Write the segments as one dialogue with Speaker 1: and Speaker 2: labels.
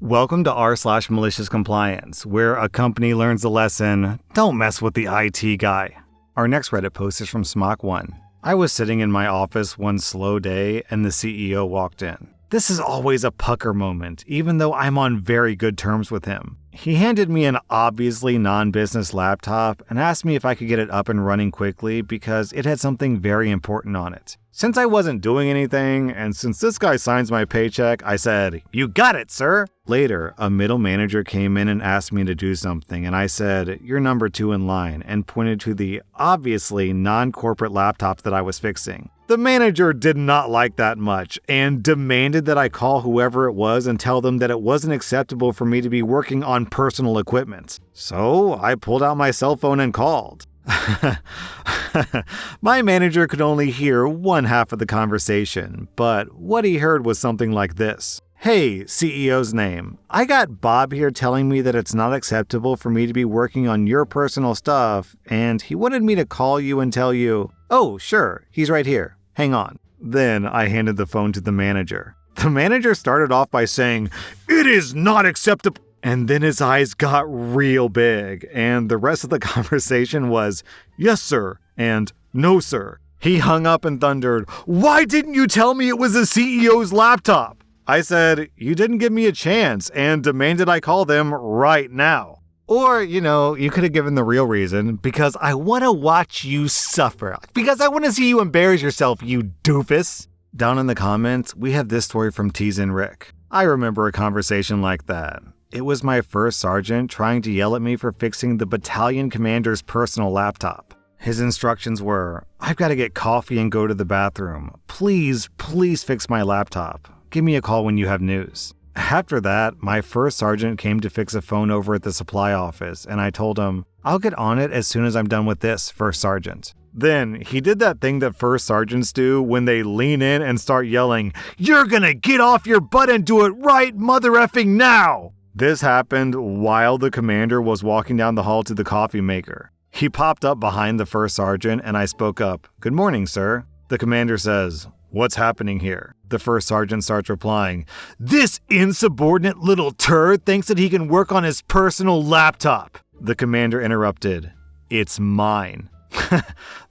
Speaker 1: Welcome to r/Maliciouscompliance, where a company learns the lesson, don't mess with the IT guy. Our next Reddit post is from Smock1. I was sitting in my office one slow day and the CEO walked in. This is always a pucker moment, even though I'm on very good terms with him. He handed me an obviously non-business laptop and asked me if I could get it up and running quickly because it had something very important on it. Since I wasn't doing anything, and since this guy signs my paycheck, I said, "You got it, sir!" Later, a middle manager came in and asked me to do something, and I said, "You're number 2 in line," and pointed to the obviously non-corporate laptop that I was fixing. The manager did not like that much, and demanded that I call whoever it was and tell them that it wasn't acceptable for me to be working on personal equipment. So, I pulled out my cell phone and called. My manager could only hear one half of the conversation, but what he heard was something like this. "Hey, CEO's name. I got Bob here telling me that it's not acceptable for me to be working on your personal stuff, and he wanted me to call you and tell you, 'Oh, sure, he's right here. Hang on.'" Then I handed the phone to the manager. The manager started off by saying, "It is not acceptable." And then his eyes got real big, and the rest of the conversation was, "Yes, sir," and "No, sir." He hung up and thundered, "Why didn't you tell me it was the CEO's laptop?" I said, "You didn't give me a chance," and demanded I call them right now. Or, you could have given the real reason, because I want to watch you suffer. Because I want to see you embarrass yourself, you doofus. Down in the comments, we have this story from T's and Rick. I remember a conversation like that. It was my first sergeant trying to yell at me for fixing the battalion commander's personal laptop. His instructions were, "I've got to get coffee and go to the bathroom. Please fix my laptop. Give me a call when you have news." After that, my first sergeant came to fix a phone over at the supply office, and I told him, "I'll get on it as soon as I'm done with this, first sergeant." Then he did that thing that first sergeants do when they lean in and start yelling, "You're gonna get off your butt and do it right mother effing now!" This happened while the commander was walking down the hall to the coffee maker. He popped up behind the first sergeant and I spoke up, "Good morning, sir." The commander says, "What's happening here?" The first sergeant starts replying, "This insubordinate little turd thinks that he can work on his personal laptop." The commander interrupted, "It's mine."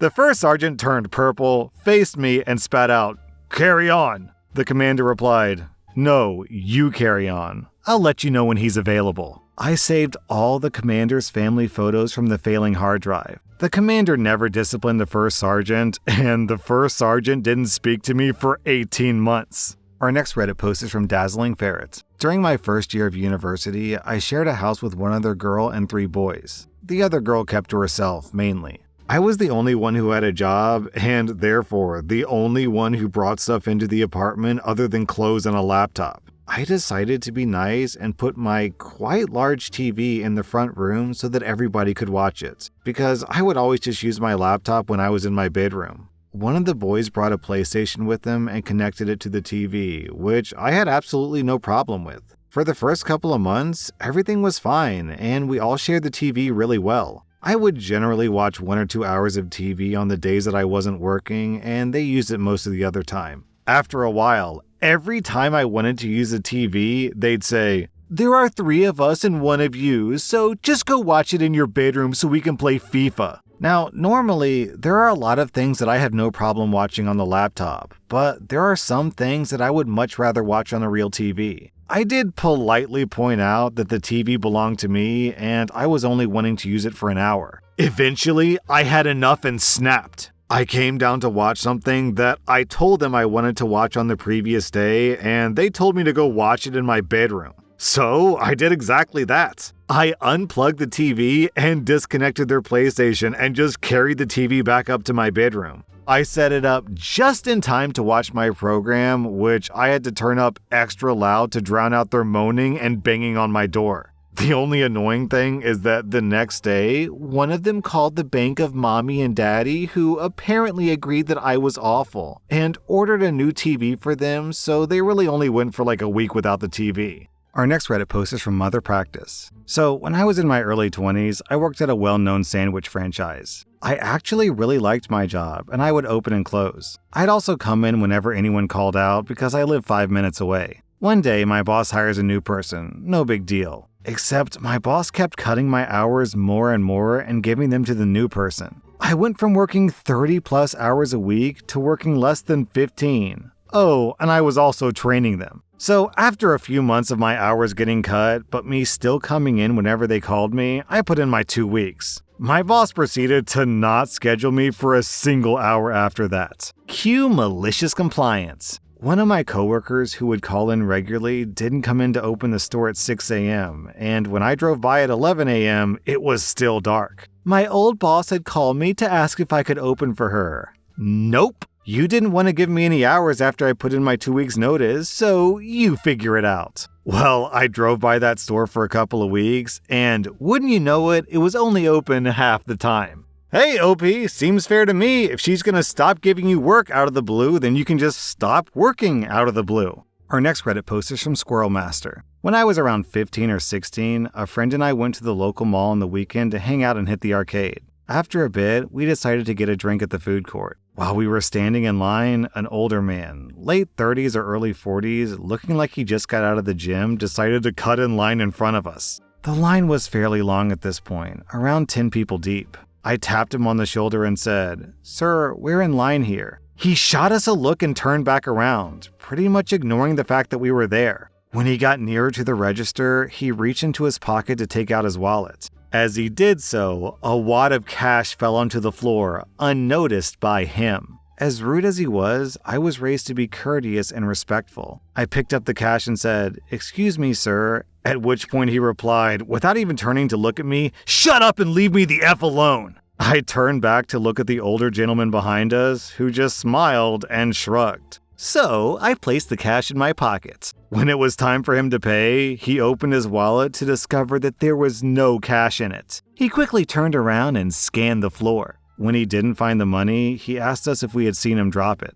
Speaker 1: The first sergeant turned purple, faced me, and spat out, "Carry on." The commander replied, "No, you carry on. I'll let you know when he's available." I saved all the commander's family photos from the failing hard drive. The commander never disciplined the first sergeant, and the first sergeant didn't speak to me for 18 months. Our next Reddit post is from Dazzling Ferret. During my first year of university, I shared a house with one other girl and 3 boys. The other girl kept to herself, mainly. I was the only one who had a job, and therefore the only one who brought stuff into the apartment other than clothes and a laptop. I decided to be nice and put my quite large TV in the front room so that everybody could watch it, because I would always just use my laptop when I was in my bedroom. One of the boys brought a PlayStation with him and connected it to the TV, which I had absolutely no problem with. For the first couple of months, everything was fine, and we all shared the TV really well. I would generally watch 1 or 2 hours of TV on the days that I wasn't working, and they used it most of the other time. After a while, every time I wanted to use the TV, they'd say, "There are 3 of us and 1 of you, so just go watch it in your bedroom so we can play FIFA." Now, normally, there are a lot of things that I have no problem watching on the laptop, but there are some things that I would much rather watch on a real TV. I did politely point out that the TV belonged to me and I was only wanting to use it for an hour. Eventually, I had enough and snapped. I came down to watch something that I told them I wanted to watch on the previous day, and they told me to go watch it in my bedroom. So I did exactly that. I unplugged the TV and disconnected their PlayStation and just carried the TV back up to my bedroom. I set it up just in time to watch my program, which I had to turn up extra loud to drown out their moaning and banging on my door. The only annoying thing is that the next day, one of them called the bank of mommy and daddy, who apparently agreed that I was awful, and ordered a new TV for them, so they really only went for like a week without the TV. Our next Reddit post is from Mother Practice. So, when I was in my early 20s, I worked at a well-known sandwich franchise. I actually really liked my job, and I would open and close. I'd also come in whenever anyone called out because I lived 5 minutes away. One day, my boss hires a new person. No big deal. Except my boss kept cutting my hours more and more and giving them to the new person. I went from working 30 plus hours a week to working less than 15. Oh, and I was also training them. So after a few months of my hours getting cut, but me still coming in whenever they called me, I put in my 2 weeks. My boss proceeded to not schedule me for a single hour after that. Cue malicious compliance. One of my coworkers who would call in regularly didn't come in to open the store at 6 a.m., and when I drove by at 11 a.m., it was still dark. My old boss had called me to ask if I could open for her. Nope. You didn't want to give me any hours after I put in my 2 weeks notice, so you figure it out. Well, I drove by that store for a couple of weeks, and wouldn't you know it, it was only open half the time. Hey, OP, seems fair to me. If she's gonna stop giving you work out of the blue, then you can just stop working out of the blue. Our next Reddit post is from Squirrel Master. When I was around 15 or 16, a friend and I went to the local mall on the weekend to hang out and hit the arcade. After a bit, we decided to get a drink at the food court. While we were standing in line, an older man, late 30s or early 40s, looking like he just got out of the gym, decided to cut in line in front of us. The line was fairly long at this point, around 10 people deep. I tapped him on the shoulder and said, "Sir, we're in line here." He shot us a look and turned back around, pretty much ignoring the fact that we were there. When he got nearer to the register, he reached into his pocket to take out his wallet. As he did so, a wad of cash fell onto the floor, unnoticed by him. As rude as he was, I was raised to be courteous and respectful. I picked up the cash and said, "Excuse me, sir," at which point he replied, without even turning to look at me, "Shut up and leave me the F alone." I turned back to look at the older gentleman behind us, who just smiled and shrugged. So I placed the cash in my pocket. When it was time for him to pay, he opened his wallet to discover that there was no cash in it. He quickly turned around and scanned the floor. When he didn't find the money, he asked us if we had seen him drop it.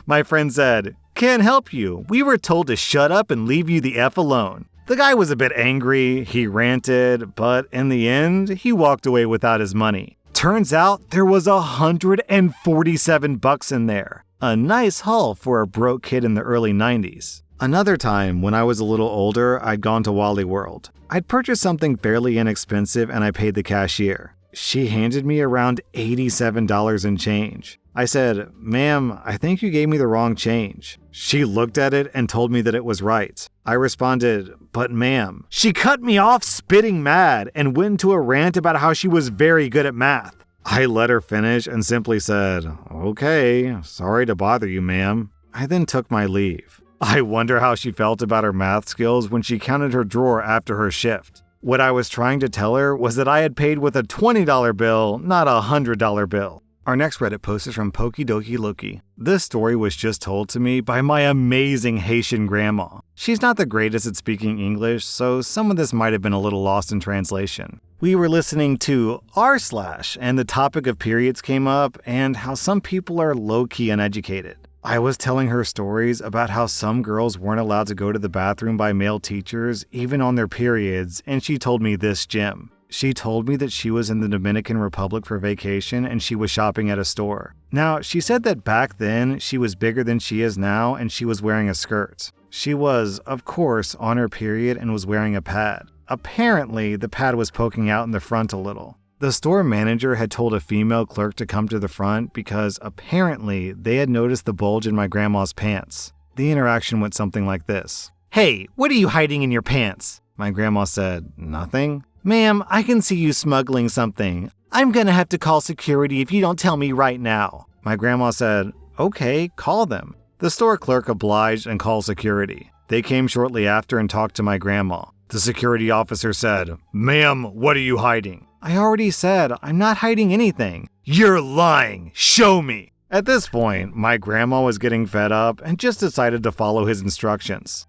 Speaker 1: My friend said, "Can't help you. We were told to shut up and leave you the F alone." The guy was a bit angry, he ranted, but in the end, he walked away without his money. Turns out there was $147 in there. A nice haul for a broke kid in the early 90s. Another time, when I was a little older, I'd gone to Wally World. I'd purchased something fairly inexpensive and I paid the cashier. She handed me around $87 in change. I said, "Ma'am, I think you gave me the wrong change." She looked at it and told me that it was right. I responded, "But ma'am." She cut me off spitting mad and went into a rant about how she was very good at math. I let her finish and simply said, "Okay, sorry to bother you, ma'am." I then took my leave. I wonder how she felt about her math skills when she counted her drawer after her shift. What I was trying to tell her was that I had paid with a $20 bill, not a $100 bill. Our next Reddit post is from Pokidoki Loki. This story was just told to me by my amazing Haitian grandma. She's not the greatest at speaking English, so some of this might have been a little lost in translation. We were listening to rSlash, and the topic of periods came up and how some people are low-key uneducated. I was telling her stories about how some girls weren't allowed to go to the bathroom by male teachers, even on their periods, and she told me this gem. She told me that she was in the Dominican Republic for vacation and she was shopping at a store. Now, she said that back then she was bigger than she is now and she was wearing a skirt. She was, of course, on her period and was wearing a pad. Apparently, the pad was poking out in the front a little. The store manager had told a female clerk to come to the front because apparently they had noticed the bulge in my grandma's pants. The interaction went something like this. "Hey, what are you hiding in your pants?" My grandma said, "Nothing." "Ma'am, I can see you smuggling something. I'm gonna have to call security if you don't tell me right now." My grandma said, "Okay, call them." The store clerk obliged and called security. They came shortly after and talked to my grandma. The security officer said, "Ma'am, what are you hiding?" "I already said, I'm not hiding anything." "You're lying. Show me." At this point, my grandma was getting fed up and just decided to follow his instructions.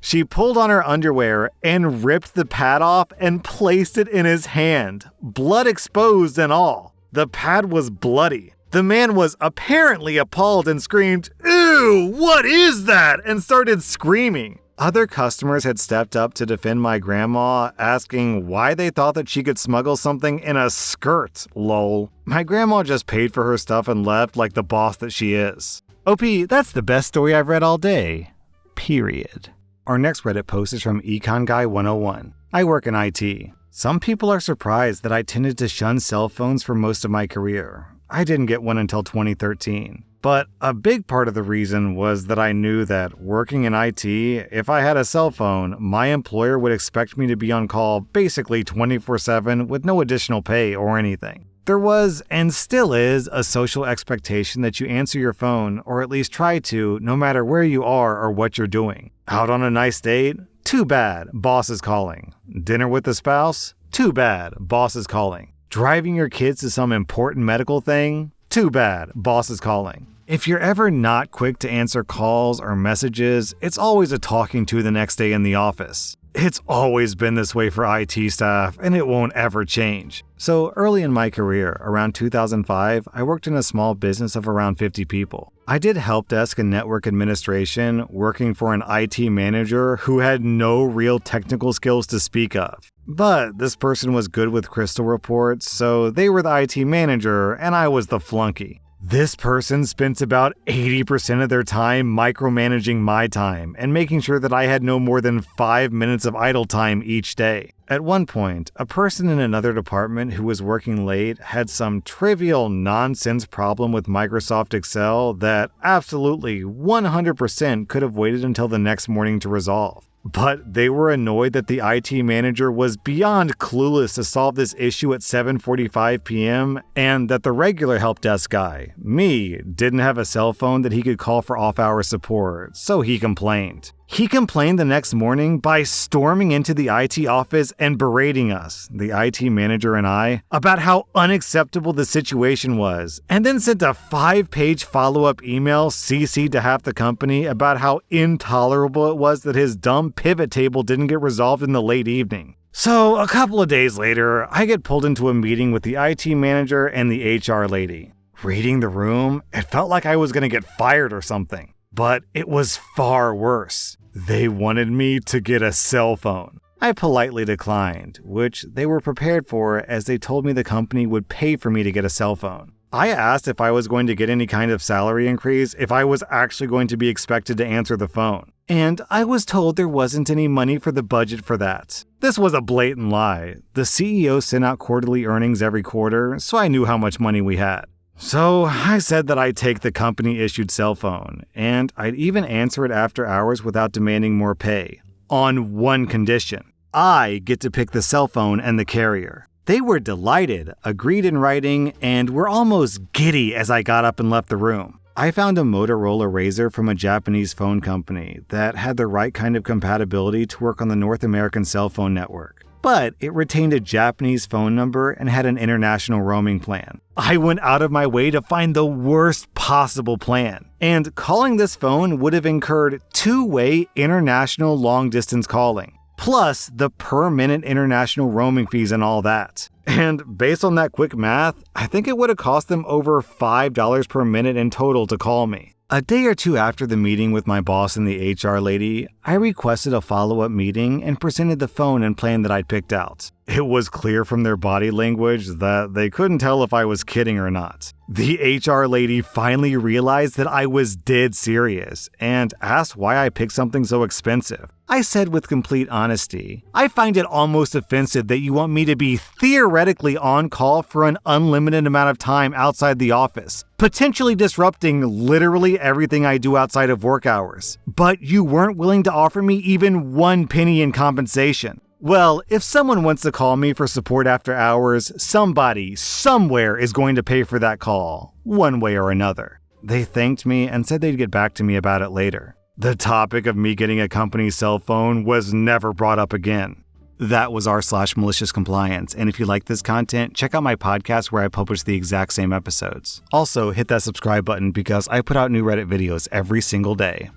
Speaker 1: She pulled on her underwear and ripped the pad off and placed it in his hand, blood exposed and all. The pad was bloody. The man was apparently appalled and screamed, "Ew, what is that?" and started screaming. Other customers had stepped up to defend my grandma, asking why they thought that she could smuggle something in a skirt, lol. My grandma just paid for her stuff and left like the boss that she is. OP, that's the best story I've read all day. Period. Our next Reddit post is from Econ Guy 101. I work in IT. Some people are surprised that I tended to shun cell phones for most of my career. I didn't get one until 2013. But a big part of the reason was that I knew that working in IT, if I had a cell phone, my employer would expect me to be on call basically 24/7 with no additional pay or anything. There was, and still is, a social expectation that you answer your phone, or at least try to, no matter where you are or what you're doing. Out on a nice date? Too bad, boss is calling. Dinner with the spouse? Too bad, boss is calling. Driving your kids to some important medical thing? Too bad, boss is calling. If you're ever not quick to answer calls or messages, it's always a talking to the next day in the office. It's always been this way for IT staff, and it won't ever change. So early in my career, around 2005, I worked in a small business of around 50 people. I did help desk and network administration, working for an IT manager who had no real technical skills to speak of. But this person was good with crystal reports, so they were the IT manager, and I was the flunky. This person spent about 80% of their time micromanaging my time and making sure that I had no more than 5 minutes of idle time each day. At one point, a person in another department who was working late had some trivial nonsense problem with Microsoft Excel that absolutely 100% could have waited until the next morning to resolve. But they were annoyed that the IT manager was beyond clueless to solve this issue at 7:45 p.m. and that the regular help desk guy, me, didn't have a cell phone that he could call for off-hour support, so he complained. He complained the next morning by storming into the IT office and berating us, the IT manager and I, about how unacceptable the situation was, and then sent a 5-page follow-up email CC'd to half the company about how intolerable it was that his dumb pivot table didn't get resolved in the late evening. So, a couple of days later, I get pulled into a meeting with the IT manager and the HR lady. Reading the room, it felt like I was going to get fired or something. But it was far worse. They wanted me to get a cell phone. I politely declined, which they were prepared for as they told me the company would pay for me to get a cell phone. I asked if I was going to get any kind of salary increase if I was actually going to be expected to answer the phone. And I was told there wasn't any money for the budget for that. This was a blatant lie. The CEO sent out quarterly earnings every quarter, so I knew how much money we had. So I said that I'd take the company-issued cell phone, and I'd even answer it after hours without demanding more pay. On one condition. I get to pick the cell phone and the carrier. They were delighted, agreed in writing, and were almost giddy as I got up and left the room. I found a Motorola Razr from a Japanese phone company that had the right kind of compatibility to work on the North American cell phone network. But it retained a Japanese phone number and had an international roaming plan. I went out of my way to find the worst possible plan, and calling this phone would have incurred two-way international long-distance calling, plus the per-minute international roaming fees and all that. And based on that quick math, I think it would have cost them over $5 per minute in total to call me. A day or two after the meeting with my boss and the HR lady, I requested a follow-up meeting and presented the phone and plan that I'd picked out. It was clear from their body language that they couldn't tell if I was kidding or not. The HR lady finally realized that I was dead serious and asked why I picked something so expensive. I said with complete honesty, I find it almost offensive that you want me to be theoretically on call for an unlimited amount of time outside the office, potentially disrupting literally everything I do outside of work hours. But you weren't willing to offer me even 1 penny in compensation. Well, if someone wants to call me for support after hours, somebody, somewhere is going to pay for that call, one way or another. They thanked me and said they'd get back to me about it later. The topic of me getting a company cell phone was never brought up again. That was r/Maliciouscompliance, and if you like this content, check out my podcast where I publish the exact same episodes. Also, hit that subscribe button because I put out new Reddit videos every single day.